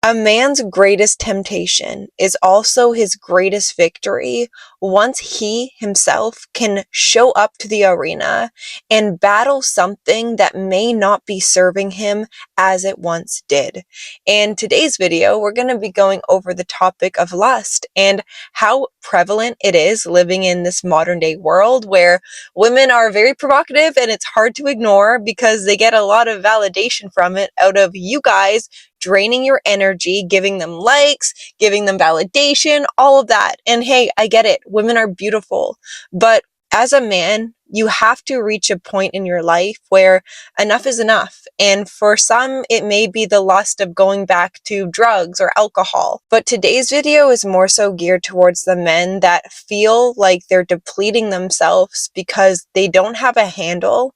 A man's greatest temptation is also his greatest victory once he himself can show up to the arena and battle something that may not be serving him as it once did. In today's video, we're going to be going over the topic of lust and how prevalent it is living in this modern day world where women are very provocative and it's hard to ignore because they get a lot of validation from it out of you guys draining your energy, giving them likes, giving them validation, all of that. And hey, I get it. Women are beautiful. But as a man, you have to reach a point in your life where enough is enough. And for some, it may be the lust of going back to drugs or alcohol. But today's video is more so geared towards the men that feel like they're depleting themselves because they don't have a handle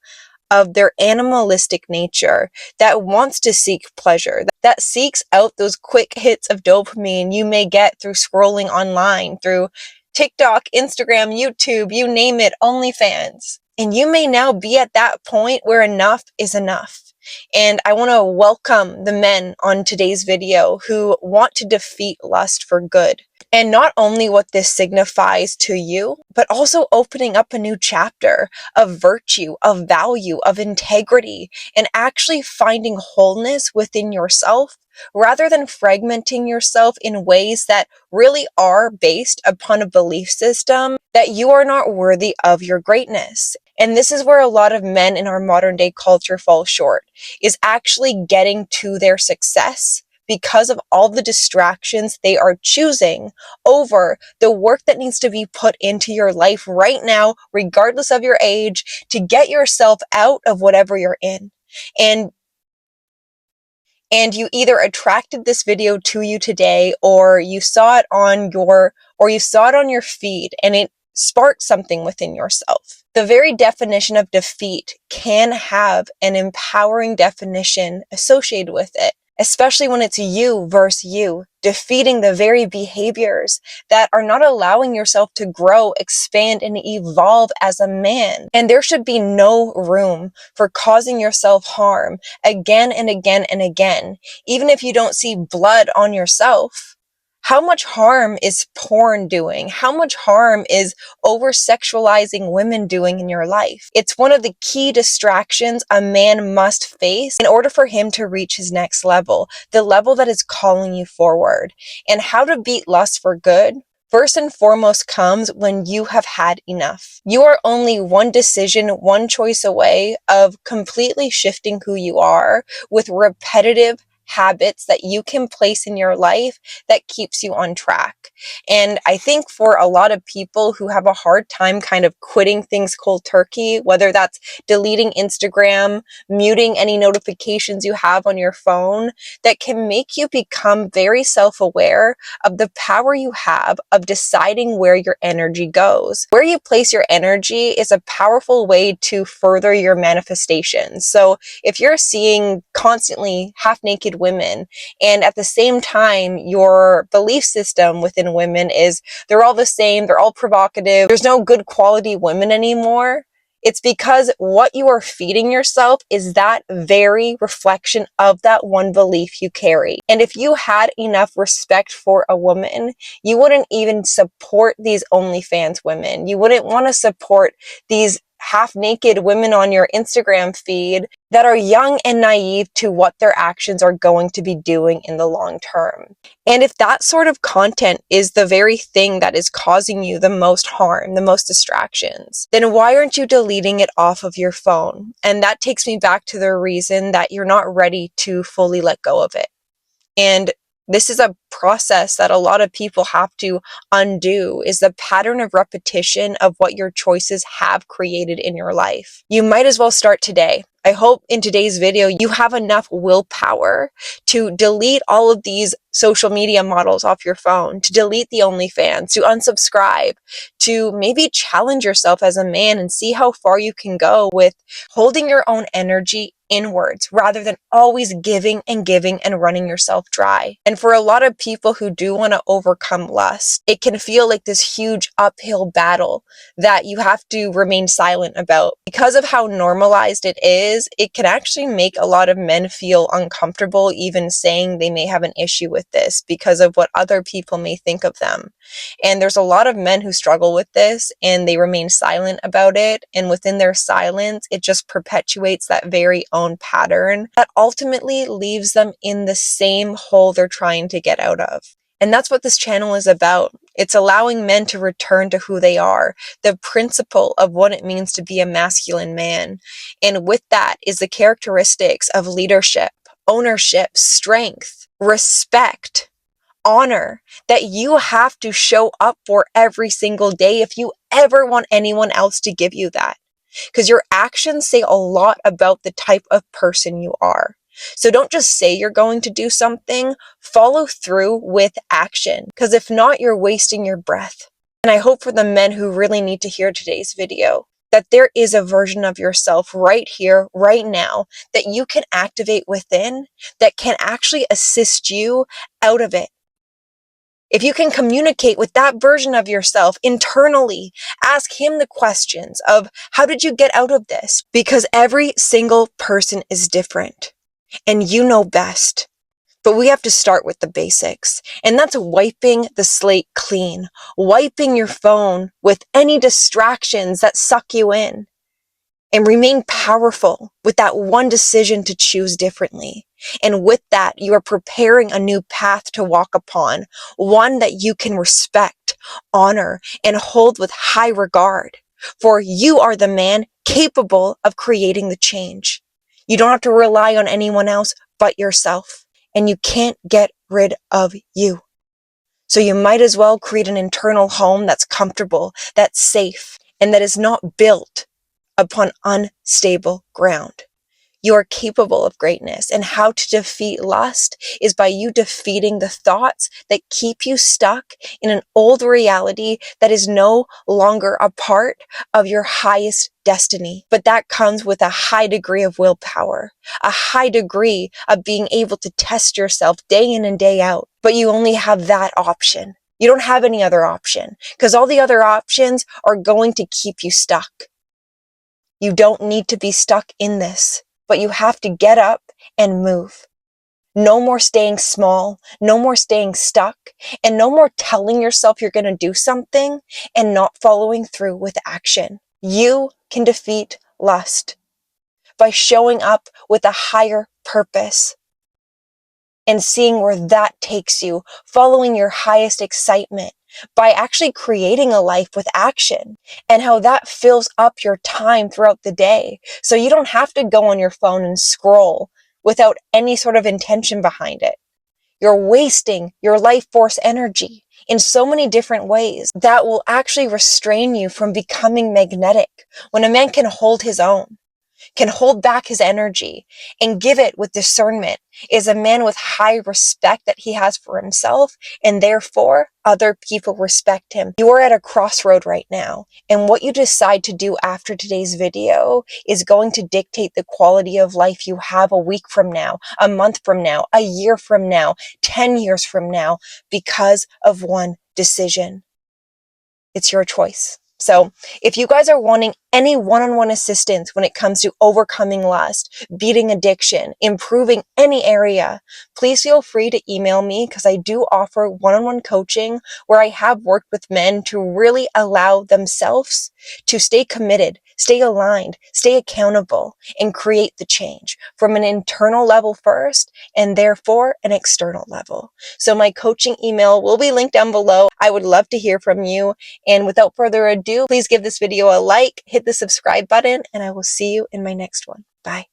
of their animalistic nature that wants to seek pleasure, that seeks out those quick hits of dopamine you may get through scrolling online, through TikTok, Instagram, YouTube, you name it, OnlyFans. And you may now be at that point where enough is enough. And I want to welcome the men on today's video who want to defeat lust for good. And not only what this signifies to you, but also opening up a new chapter of virtue, of value, of integrity, and actually finding wholeness within yourself rather than fragmenting yourself in ways that really are based upon a belief system that you are not worthy of your greatness. And this is where a lot of men in our modern day culture fall short, is actually getting to their success because of all the distractions they are choosing over the work that needs to be put into your life right now, regardless of your age, to get yourself out of whatever you're in. And you either attracted this video to you today or you saw it on your feed and it sparked something within yourself. The very definition of defeat can have an empowering definition associated with it, especially when it's you versus you, defeating the very behaviors that are not allowing yourself to grow, expand, and evolve as a man. And there should be no room for causing yourself harm again and again and again, even if you don't see blood on yourself. How much harm is porn doing? How much harm is over-sexualizing women doing in your life? It's one of the key distractions a man must face in order for him to reach his next level, the level that is calling you forward. And how to beat lust for good? First and foremost comes when you have had enough. You are only one decision, one choice away of completely shifting who you are with repetitive habits that you can place in your life that keeps you on track. And I think for a lot of people who have a hard time kind of quitting things cold turkey, whether that's deleting Instagram, muting any notifications you have on your phone, that can make you become very self-aware of the power you have of deciding where your energy goes. Where you place your energy is a powerful way to further your manifestations. So if you're seeing constantly half-naked women and at the same time your belief system within women is they're all the same, they're all provocative, there's no good quality women anymore, it's because what you are feeding yourself is that very reflection of that one belief you carry. And if you had enough respect for a woman, you wouldn't even support these OnlyFans women. You wouldn't want to support these half-naked women on your Instagram feed that are young and naive to what their actions are going to be doing in the long term. And if that sort of content is the very thing that is causing you the most harm, the most distractions, then why aren't you deleting it off of your phone? And that takes me back to the reason that you're not ready to fully let go of it. And this is a process that a lot of people have to undo, is the pattern of repetition of what your choices have created in your life. You might as well start today. I hope in today's video you have enough willpower to delete all of these social media models off your phone, to delete the OnlyFans, to unsubscribe, to maybe challenge yourself as a man and see how far you can go with holding your own energy inwards rather than always giving and giving and running yourself dry. And for a lot of of people who do want to overcome lust, it can feel like this huge uphill battle that you have to remain silent about. Because of how normalized it is, it can actually make a lot of men feel uncomfortable even saying they may have an issue with this because of what other people may think of them. And there's a lot of men who struggle with this and they remain silent about it. And within their silence, it just perpetuates that very own pattern that ultimately leaves them in the same hole they're trying to get out of. And that's what this channel is about. It's allowing men to return to who they are, the principle of what it means to be a masculine man. And with that is the characteristics of leadership, ownership, strength, respect, honor that you have to show up for every single day if you ever want anyone else to give you that. Because your actions say a lot about the type of person you are. So don't just say you're going to do something, follow through with action. Because if not, you're wasting your breath. And I hope for the men who really need to hear today's video, that there is a version of yourself right here, right now, that you can activate within, that can actually assist you out of it. If you can communicate with that version of yourself internally, ask him the questions of, how did you get out of this? Because every single person is different and you know best. But we have to start with the basics, and that's wiping the slate clean, wiping your phone with any distractions that suck you in, and remain powerful with that one decision to choose differently. And with that, you are preparing a new path to walk upon, one that you can respect, honor, and hold with high regard. For you are the man capable of creating the change. You don't have to rely on anyone else but yourself, and you can't get rid of you. So you might as well create an internal home that's comfortable, that's safe, and that is not built upon unstable ground. You are capable of greatness, and how to defeat lust is by you defeating the thoughts that keep you stuck in an old reality that is no longer a part of your highest destiny. But that comes with a high degree of willpower, a high degree of being able to test yourself day in and day out. But you only have that option. You don't have any other option, because all the other options are going to keep you stuck. You don't need to be stuck in this, but you have to get up and move. No more staying small, no more staying stuck, and no more telling yourself you're going to do something and not following through with action. You can defeat lust by showing up with a higher purpose and seeing where that takes you, following your highest excitement, by actually creating a life with action, and how that fills up your time throughout the day. So you don't have to go on your phone and scroll without any sort of intention behind it. You're wasting your life force energy in so many different ways that will actually restrain you from becoming magnetic. When a man can hold his own, can hold back his energy and give it with discernment, is a man with high respect that he has for himself, and therefore other people respect him. You are at a crossroad right now, and what you decide to do after today's video is going to dictate the quality of life you have a week from now, a month from now, a year from now, 10 years from now, because of one decision. It's your choice. So if you guys are wanting any one-on-one assistance when it comes to overcoming lust, beating addiction, improving any area, please feel free to email me, because I do offer one-on-one coaching where I have worked with men to really allow themselves to stay committed, stay aligned, stay accountable, and create the change from an internal level first, and therefore an external level. So my coaching email will be linked down below. I would love to hear from you. And without further ado, please give this video a like, hit the subscribe button, and I will see you in my next one. Bye.